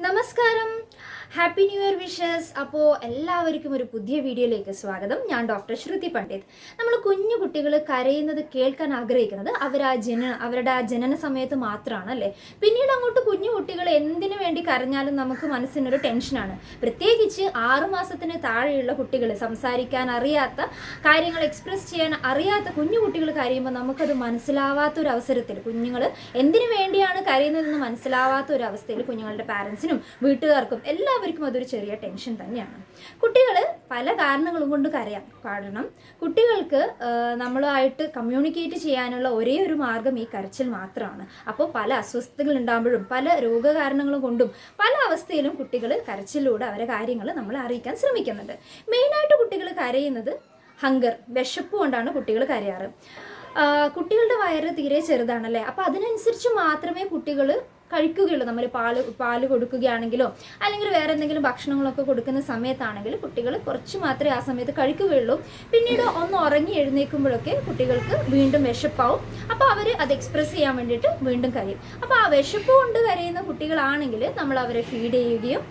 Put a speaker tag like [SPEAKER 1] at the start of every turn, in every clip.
[SPEAKER 1] നമസ്കാരം, happy new year wishes. അപ്പോൾ എല്ലാവർക്കും ഒരു പുതിയ വീഡിയോയിലേക്ക് സ്വാഗതം. ഞാൻ ഡോക്ടർ ശ്രുതി പണ്ഡിറ്റ്. നമ്മൾ കുഞ്ഞു കുട്ടികൾ കരയുന്നത് കേൾക്കാൻ ആഗ്രഹിക്കുന്നത് അവരുടെ ആ ജനന സമയത്ത് മാത്രമാണ് അല്ലേ. പിന്നീട് അങ്ങോട്ട് കുഞ്ഞു കുട്ടികൾ എന്തിനു വേണ്ടി കരഞ്ഞാലും നമുക്ക് മനസ്സിനൊരു ടെൻഷനാണ്. പ്രത്യേകിച്ച് 6 മാസത്തിന് താഴെയുള്ള കുട്ടികൾ, സംസാരിക്കാൻ അറിയാത്ത, കാര്യങ്ങൾ എക്സ്പ്രസ് ചെയ്യാൻ അറിയാത്ത കുഞ്ഞു കുട്ടികൾ കരയുമ്പോൾ നമുക്കത് മനസ്സിലാവാത്തൊരു അവസരത്തിൽ, കുഞ്ഞുങ്ങൾ എന്തിനു വേണ്ടിയാണ് കരയുന്നതെന്ന് മനസ്സിലാവാത്ത ഒരു അവസ്ഥയിൽ കുഞ്ഞുങ്ങളുടെ പാരൻസിനും വീട്ടുകാർക്കും എല്ലാവർക്കും അതൊരു ചെറിയ ടെൻഷൻ തന്നെയാണ്. കുട്ടികൾ പല കാരണങ്ങളും കൊണ്ട് കരയാം. കാരണം കുട്ടികൾക്ക് നമ്മളുമായിട്ട് കമ്മ്യൂണിക്കേറ്റ് ചെയ്യാനുള്ള ഒരേ ഒരു മാർഗം ഈ കരച്ചിൽ മാത്രമാണ്. അപ്പോൾ പല അസ്വസ്ഥതകൾ ഉണ്ടാകുമ്പോഴും പല രോഗകാരണങ്ങളും കൊണ്ടും പല അവസ്ഥയിലും കുട്ടികൾ കരച്ചിലൂടെ അവരെ കാര്യങ്ങൾ നമ്മളെ അറിയിക്കാൻ ശ്രമിക്കുന്നുണ്ട്. മെയിനായിട്ട് കുട്ടികൾ കരയുന്നത് ഹങ്കർ, വിശപ്പ് കൊണ്ടാണ് കുട്ടികൾ കരയാറ്. കുട്ടികളുടെ വയറ് തീരെ ചെറുതാണല്ലേ, അപ്പോൾ അതിനനുസരിച്ച് മാത്രമേ കുട്ടികൾ കഴിക്കുകയുള്ളൂ. നമ്മൾ പാല് കൊടുക്കുകയാണെങ്കിലോ അല്ലെങ്കിൽ വേറെ എന്തെങ്കിലും ഭക്ഷണങ്ങളൊക്കെ കൊടുക്കുന്ന സമയത്താണെങ്കിൽ കുട്ടികൾ കുറച്ച് മാത്രമേ ആ സമയത്ത് കഴിക്കുകയുള്ളൂ. പിന്നീട് ഒന്ന് ഉറങ്ങി എഴുന്നേൽക്കുമ്പോഴൊക്കെ കുട്ടികൾക്ക് വീണ്ടും വിശപ്പാവും. അപ്പോൾ അവർ അത് എക്സ്പ്രസ് ചെയ്യാൻ വേണ്ടിയിട്ട് വീണ്ടും കരയും. അപ്പോൾ ആ വിശപ്പ് കൊണ്ട് കരയുന്ന കുട്ടികളാണെങ്കിൽ നമ്മൾ അവരെ ഫീഡ് ചെയ്യുകയും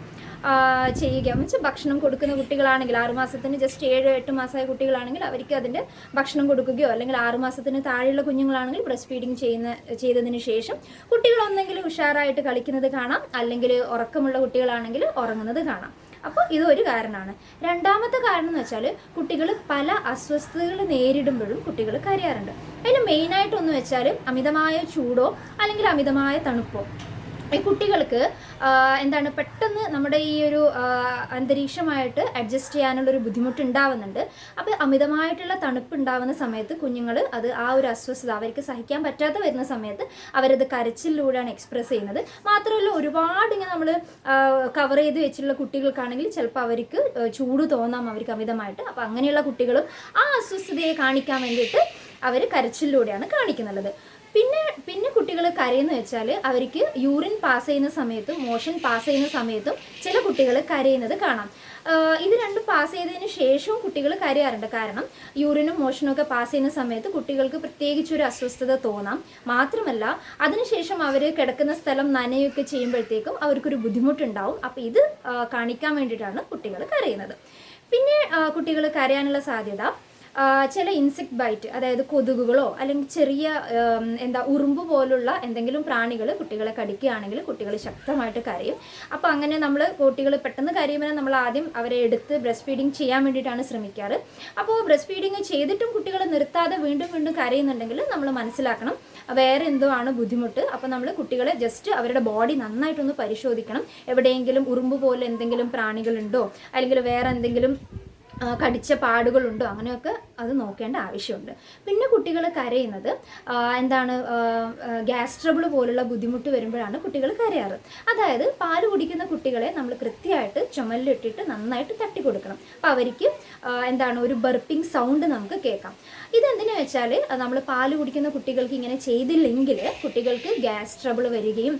[SPEAKER 1] ചെയ്യുക. വെച്ചാൽ ഭക്ഷണം കൊടുക്കുന്ന കുട്ടികളാണെങ്കിൽ 6 മാസത്തിന് ജസ്റ്റ് 7-8 മാസമായ കുട്ടികളാണെങ്കിൽ അവർക്ക് അതിൻ്റെ ഭക്ഷണം കൊടുക്കുകയോ, അല്ലെങ്കിൽ 6 മാസത്തിന് താഴെയുള്ള കുഞ്ഞുങ്ങളാണെങ്കിൽ ബ്രസ്റ്റ് ഫീഡിങ് ചെയ്തതിന് ശേഷം കുട്ടികൾ ഒന്നെങ്കിലും ഉഷാറായിട്ട് കളിക്കുന്നത് കാണാം, അല്ലെങ്കിൽ ഉറക്കമുള്ള കുട്ടികളാണെങ്കിൽ ഉറങ്ങുന്നത് കാണാം. അപ്പോൾ ഇതൊരു കാരണമാണ്. രണ്ടാമത്തെ കാരണം എന്ന് വെച്ചാൽ കുട്ടികൾ പല അസ്വസ്ഥതകൾ നേരിടുമ്പോഴും കുട്ടികൾ കരയാറുണ്ട്. അതിന് മെയിനായിട്ടൊന്ന് വെച്ചാൽ അമിതമായ ചൂടോ അല്ലെങ്കിൽ അമിതമായ തണുപ്പോ. ഈ കുട്ടികൾക്ക് പെട്ടെന്ന് നമ്മുടെ ഈ ഒരു അന്തരീക്ഷമായിട്ട് അഡ്ജസ്റ്റ് ചെയ്യാനുള്ളൊരു ബുദ്ധിമുട്ട് ഉണ്ടാവുന്നുണ്ട്. അപ്പോൾ അമിതമായിട്ടുള്ള തണുപ്പ് ഉണ്ടാവുന്ന സമയത്ത് കുഞ്ഞുങ്ങൾ ആ ഒരു അസ്വസ്ഥത അവർക്ക് സഹിക്കാൻ പറ്റാതെ വരുന്ന സമയത്ത് അവരത് കരച്ചിലൂടെയാണ് എക്സ്പ്രസ് ചെയ്യുന്നത്. മാത്രമല്ല, ഒരുപാട് ഇങ്ങനെ നമ്മൾ കവർ ചെയ്ത് വെച്ചിട്ടുള്ള കുട്ടികൾക്കാണെങ്കിൽ ചിലപ്പോൾ അവർക്ക് ചൂട് തോന്നാം അവർക്ക് അമിതമായിട്ട്. അപ്പോൾ അങ്ങനെയുള്ള കുട്ടികളും ആ അസ്വസ്ഥതയെ കാണിക്കാൻ വേണ്ടിയിട്ട് അവർ കരച്ചിലൂടെയാണ് കാണിക്കുന്നുള്ളത്. പിന്നെ കുട്ടികൾ കരയെന്ന് വെച്ചാൽ അവർക്ക് യൂറിൻ പാസ് ചെയ്യുന്ന സമയത്തും മോഷൻ പാസ് ചെയ്യുന്ന സമയത്തും ചില കുട്ടികൾ കരയുന്നത് കാണാം. ഇത് രണ്ടും പാസ് ചെയ്തതിന് ശേഷവും കുട്ടികൾ കരയാറുണ്ട്. കാരണം യൂറിനും മോഷനും ഒക്കെ പാസ് ചെയ്യുന്ന സമയത്ത് കുട്ടികൾക്ക് പ്രത്യേകിച്ചൊരു അസ്വസ്ഥത തോന്നാം. മാത്രമല്ല, അതിനുശേഷം അവർ കിടക്കുന്ന സ്ഥലം നനയൊക്കെ ചെയ്യുമ്പോഴത്തേക്കും അവർക്കൊരു ബുദ്ധിമുട്ടുണ്ടാവും. അപ്പോൾ ഇത് കാണിക്കാൻ വേണ്ടിയിട്ടാണ് കുട്ടികൾ കരയുന്നത്. പിന്നെ കുട്ടികൾ കരയാനുള്ള സാധ്യത ചില ഇൻസെക്ട് ബൈറ്റ്, അതായത് കൊതുകുകളോ അല്ലെങ്കിൽ ചെറിയ ഉറുമ്പ് പോലുള്ള എന്തെങ്കിലും പ്രാണികൾ കുട്ടികളെ കടിക്കുകയാണെങ്കിൽ കുട്ടികൾ ശക്തമായിട്ട് കരയും. അപ്പോൾ അങ്ങനെ നമ്മൾ കുട്ടികൾ പെട്ടെന്ന് കരയുമ്പോൾ നമ്മൾ ആദ്യം അവരെ എടുത്ത് ബ്രസ്റ്റ് ഫീഡിങ് ചെയ്യാൻ വേണ്ടിയിട്ടാണ് ശ്രമിക്കാറ്. അപ്പോൾ ബ്രസ്റ്റ് ഫീഡിങ് ചെയ്തിട്ടും കുട്ടികൾ നിർത്താതെ വീണ്ടും വീണ്ടും കരയുന്നുണ്ടെങ്കിൽ നമ്മൾ മനസ്സിലാക്കണം വേറെ എന്തോ ആണ് ബുദ്ധിമുട്ട്. അപ്പോൾ നമ്മൾ കുട്ടികളെ ജസ്റ്റ് അവരുടെ ബോഡി നന്നായിട്ടൊന്ന് പരിശോധിക്കണം. എവിടെയെങ്കിലും ഉറുമ്പ് പോലെ എന്തെങ്കിലും പ്രാണികളുണ്ടോ അല്ലെങ്കിൽ വേറെ എന്തെങ്കിലും കടിച്ച പാടുകളുണ്ടോ, അങ്ങനെയൊക്കെ അത് നോക്കേണ്ട ആവശ്യമുണ്ട്. പിന്നെ കുട്ടികൾ കരയുന്നത് ഗ്യാസ് ട്രബിൾ പോലുള്ള ബുദ്ധിമുട്ട് വരുമ്പോഴാണ് കുട്ടികൾ കരയാറ്. അതായത് പാല് കുടിക്കുന്ന കുട്ടികളെ നമ്മൾ കൃത്യമായിട്ട് ചുമലിലിട്ടിട്ട് നന്നായിട്ട് തട്ടി കൊടുക്കണം. അപ്പോൾ അവർക്ക് ഒരു ബർപ്പിംഗ് സൗണ്ട് നമുക്ക് കേൾക്കാം. ഇതെന്തിനു വെച്ചാൽ നമ്മൾ പാല് കുടിക്കുന്ന കുട്ടികൾക്ക് ഇങ്ങനെ ചെയ്തില്ലെങ്കിൽ കുട്ടികൾക്ക് ഗ്യാസ് ട്രബിൾ വരികയും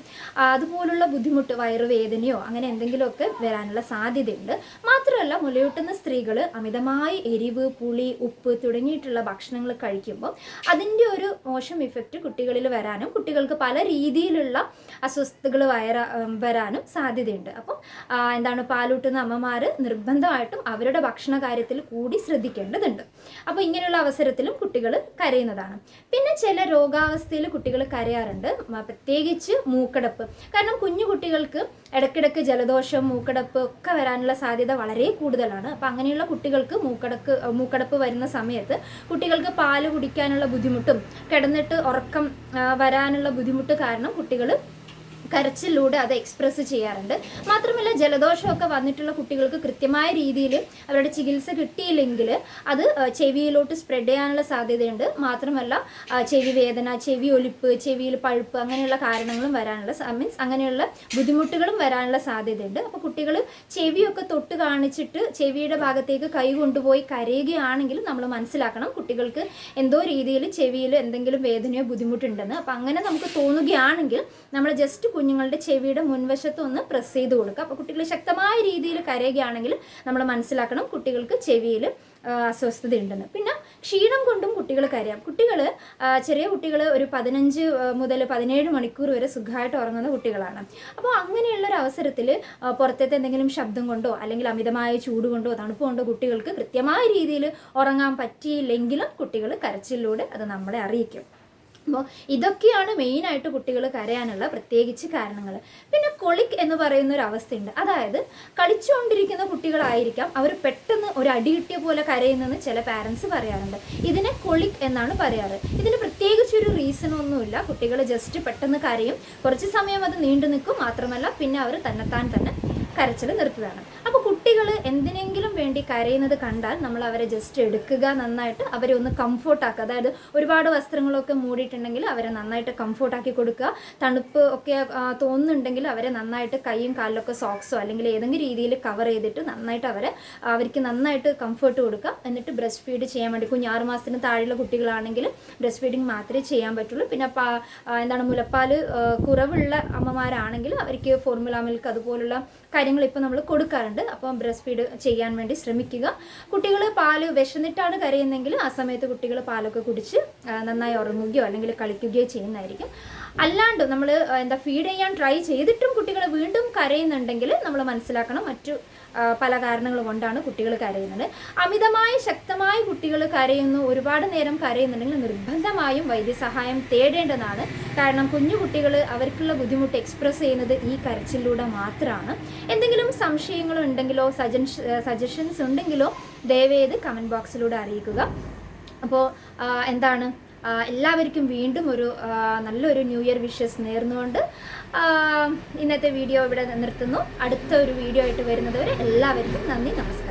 [SPEAKER 1] അതുപോലുള്ള ബുദ്ധിമുട്ട്, വയറുവേദനയോ അങ്ങനെ എന്തെങ്കിലുമൊക്കെ വരാനുള്ള സാധ്യതയുണ്ട്. മാത്രമല്ല, മുലയൂട്ടുന്ന സ്ത്രീകൾ അമിതമായി എരിവ്, പുളി, ഉപ്പ് തുടങ്ങിയിട്ടുള്ള ഭക്ഷണങ്ങൾ കഴിക്കുമ്പോൾ അതിൻ്റെ ഒരു മോശം ഇഫക്റ്റ് കുട്ടികളിൽ വരാനും കുട്ടികൾക്ക് പല രീതിയിലുള്ള അസ്വസ്ഥതകൾ വരാനും സാധ്യതയുണ്ട്. അപ്പം പാലൂട്ടുന്ന അമ്മമാർ നിർബന്ധമായിട്ടും അവരുടെ ഭക്ഷണ കാര്യത്തിൽ കൂടി ശ്രദ്ധിക്കേണ്ടതുണ്ട്. അപ്പോൾ ഇങ്ങനെയുള്ള അവസരത്തിലും കുട്ടികൾ കരയുന്നതാണ്. പിന്നെ ചില രോഗാവസ്ഥയിൽ കുട്ടികൾ കരയാറുണ്ട്, പ്രത്യേകിച്ച് മൂക്കടപ്പ്. കാരണം കുഞ്ഞു കുട്ടികൾക്ക് ഇടയ്ക്കിടയ്ക്ക് ജലദോഷം, മൂക്കടപ്പ് ഒക്കെ വരാനുള്ള സാധ്യത വളരെ കൂടുതലാണ്. അപ്പം അങ്ങനെയുള്ള കുട്ടികൾക്ക് മൂക്കടപ്പ് വരുന്ന സമയത്ത് കുട്ടികൾക്ക് പാല് കുടിക്കാനുള്ള ബുദ്ധിമുട്ടും കിടന്നിട്ട് ഉറക്കം വരാനുള്ള ബുദ്ധിമുട്ട് കാരണം കുട്ടികൾ കരച്ചിലൂടെ അത് എക്സ്പ്രസ് ചെയ്യാറുണ്ട്. മാത്രമല്ല, ജലദോഷമൊക്കെ വന്നിട്ടുള്ള കുട്ടികൾക്ക് കൃത്യമായ രീതിയിൽ അവരുടെ ചികിത്സ കിട്ടിയില്ലെങ്കിൽ അത് ചെവിയിലോട്ട് സ്പ്രെഡ് ചെയ്യാനുള്ള സാധ്യതയുണ്ട്. മാത്രമല്ല, ചെവി വേദന, ചെവി ഒലിപ്പ്, ചെവിയിൽ പഴുപ്പ് അങ്ങനെയുള്ള കാരണങ്ങളും വരാനുള്ള അങ്ങനെയുള്ള ബുദ്ധിമുട്ടുകളും വരാനുള്ള സാധ്യതയുണ്ട്. അപ്പോൾ കുട്ടികൾ ചെവിയൊക്കെ തൊട്ട് കാണിച്ചിട്ട് ചെവിയുടെ ഭാഗത്തേക്ക് കൈ കൊണ്ടുപോയി കരയുകയാണെങ്കിൽ നമ്മൾ മനസ്സിലാക്കണം കുട്ടികൾക്ക് എന്തോ രീതിയിൽ ചെവിയിൽ എന്തെങ്കിലും വേദനയോ ബുദ്ധിമുട്ടുണ്ടെന്ന്. അപ്പോൾ അങ്ങനെ നമുക്ക് തോന്നുകയാണെങ്കിൽ നമ്മൾ ജസ്റ്റ് കുഞ്ഞുങ്ങളുടെ ചെവിയുടെ മുൻവശത്ത് ഒന്ന് പ്രസ് ചെയ്ത് കൊടുക്കുക. അപ്പോൾ കുട്ടികൾ ശക്തമായ രീതിയിൽ കരയുകയാണെങ്കിൽ നമ്മൾ മനസ്സിലാക്കണം കുട്ടികൾക്ക് ചെവിയിൽ അസ്വസ്ഥതയുണ്ടെന്ന്. പിന്നെ ക്ഷീണം കൊണ്ടും കുട്ടികൾ കരയാം. ചെറിയ കുട്ടികൾ ഒരു 15 മുതൽ 17 മണിക്കൂർ വരെ സുഖമായിട്ട് ഉറങ്ങുന്ന കുട്ടികളാണ്. അപ്പോൾ അങ്ങനെയുള്ളൊരു അവസരത്തിൽ പുറത്തത്തെ എന്തെങ്കിലും ശബ്ദം കൊണ്ടോ അല്ലെങ്കിൽ അമിതമായ ചൂട് കൊണ്ടോ തണുപ്പ് കൊണ്ടോ കുട്ടികൾക്ക് കൃത്യമായ രീതിയിൽ ഉറങ്ങാൻ പറ്റിയില്ലെങ്കിലും കുട്ടികൾ കരച്ചിലൂടെ അത് നമ്മളെ അറിയിക്കും. അപ്പോൾ ഇതൊക്കെയാണ് മെയിനായിട്ട് കുട്ടികൾ കരയാനുള്ള പ്രത്യേകിച്ച് കാരണങ്ങൾ. പിന്നെ കൊളിക് എന്ന് പറയുന്ന ഒരു അവസ്ഥയുണ്ട്. അതായത് കളിച്ചുകൊണ്ടിരിക്കുന്ന കുട്ടികളായിരിക്കാം അവർ പെട്ടെന്ന് ഒരു അടി കിട്ടിയ പോലെ കരയുന്നതെന്ന് ചില പാരൻസ് പറയാറുണ്ട്. ഇതിനെ കൊളിക് എന്നാണ് പറയാറ്. ഇതിന് പ്രത്യേകിച്ചൊരു റീസണൊന്നുമില്ല. കുട്ടികൾ ജസ്റ്റ് പെട്ടെന്ന് കരയും, കുറച്ച് സമയം അത് നീണ്ടു നിൽക്കും, മാത്രമല്ല പിന്നെ അവർ തന്നെത്താൻ തന്നെ കരച്ചിൽ നിർത്തുകയാണ്. അപ്പോൾ കുട്ടികൾ എന്തിനെങ്കിലും വേണ്ടി കരയുന്നത് കണ്ടാൽ നമ്മൾ അവരെ ജസ്റ്റ് എടുക്കുക, നന്നായിട്ട് അവരെ ഒന്ന് കംഫോർട്ടാക്കുക. അതായത് ഒരുപാട് വസ്ത്രങ്ങളൊക്കെ മൂടിയിട്ടുണ്ടെങ്കിൽ അവരെ നന്നായിട്ട് കംഫോർട്ടാക്കി കൊടുക്കുക. തണുപ്പ് ഒക്കെ തോന്നുന്നുണ്ടെങ്കിൽ അവരെ നന്നായിട്ട് കൈയും കാലിലൊക്കെ സോക്സോ അല്ലെങ്കിൽ ഏതെങ്കിലും രീതിയിൽ കവർ ചെയ്തിട്ട് നന്നായിട്ട് അവർക്ക് നന്നായിട്ട് കംഫർട്ട് കൊടുക്കുക. എന്നിട്ട് ബ്രസ്റ്റ് ഫീഡ് ചെയ്യാൻ വേണ്ടി 6 മാസത്തിന് താഴെയുള്ള കുട്ടികളാണെങ്കിൽ ബ്രസ്റ്റ് ഫീഡിങ് മാത്രമേ ചെയ്യാൻ പറ്റുള്ളൂ. പിന്നെ മുലപ്പാൽ കുറവുള്ള അമ്മമാരാണെങ്കിൽ അവർക്ക് ഫോർമുല മിൽക്ക് അതുപോലുള്ള കാര്യങ്ങൾ ഇപ്പോൾ നമ്മൾ കൊടുക്കാറുണ്ട്. അപ്പം ബ്രസ്റ്റ് ഫീഡ് ചെയ്യാൻ വേണ്ടി ശ്രമിക്കുക. കുട്ടികൾ പാല് വിശന്നിട്ടാണ് കരയുന്നെങ്കിൽ ആ സമയത്ത് കുട്ടികൾ പാലൊക്കെ കുടിച്ച് നന്നായി ഉറങ്ങുകയോ അല്ലെങ്കിൽ കളിക്കുകയോ ചെയ്യുന്നതായിരിക്കും. അല്ലാണ്ട് നമ്മൾ ഫീഡ് ചെയ്യാൻ ട്രൈ ചെയ്തിട്ടും കുട്ടികൾ വീണ്ടും കരയുന്നുണ്ടെങ്കിൽ നമ്മൾ മനസ്സിലാക്കണം മറ്റു പല കാരണങ്ങൾ കൊണ്ടാണ് കുട്ടികൾ കരയുന്നത്. അമിതമായി ശക്തമായി കുട്ടികൾ കരയുന്നു, ഒരുപാട് നേരം കരയുന്നുണ്ടെങ്കിൽ നിർബന്ധമായും വൈദ്യസഹായം തേടേണ്ടതാണ്. കാരണം കുഞ്ഞു കുട്ടികൾ അവർക്കുള്ള ബുദ്ധിമുട്ട് എക്സ്പ്രസ് ചെയ്യുന്നത് ഈ കരച്ചിലൂടെ മാത്രമാണ്. എന്തെങ്കിലും സംശയങ്ങളോ ഉണ്ടെങ്കിലോ സജഷൻസ് ഉണ്ടെങ്കിലോ ദയവേത് കമൻറ്റ് ബോക്സിലൂടെ അറിയിക്കുക. അപ്പോൾ എല്ലാവർക്കും വീണ്ടും ഒരു നല്ലൊരു ന്യൂ ഇയർ വിഷസ് നേർന്നുകൊണ്ട് ഇന്നത്തെ വീഡിയോ ഇവിടെ നിർത്തുന്നു. അടുത്ത ഒരു വീഡിയോ ആയിട്ട് വരുന്നത് വരെ എല്ലാവർക്കും നന്ദി, നമസ്കാരം.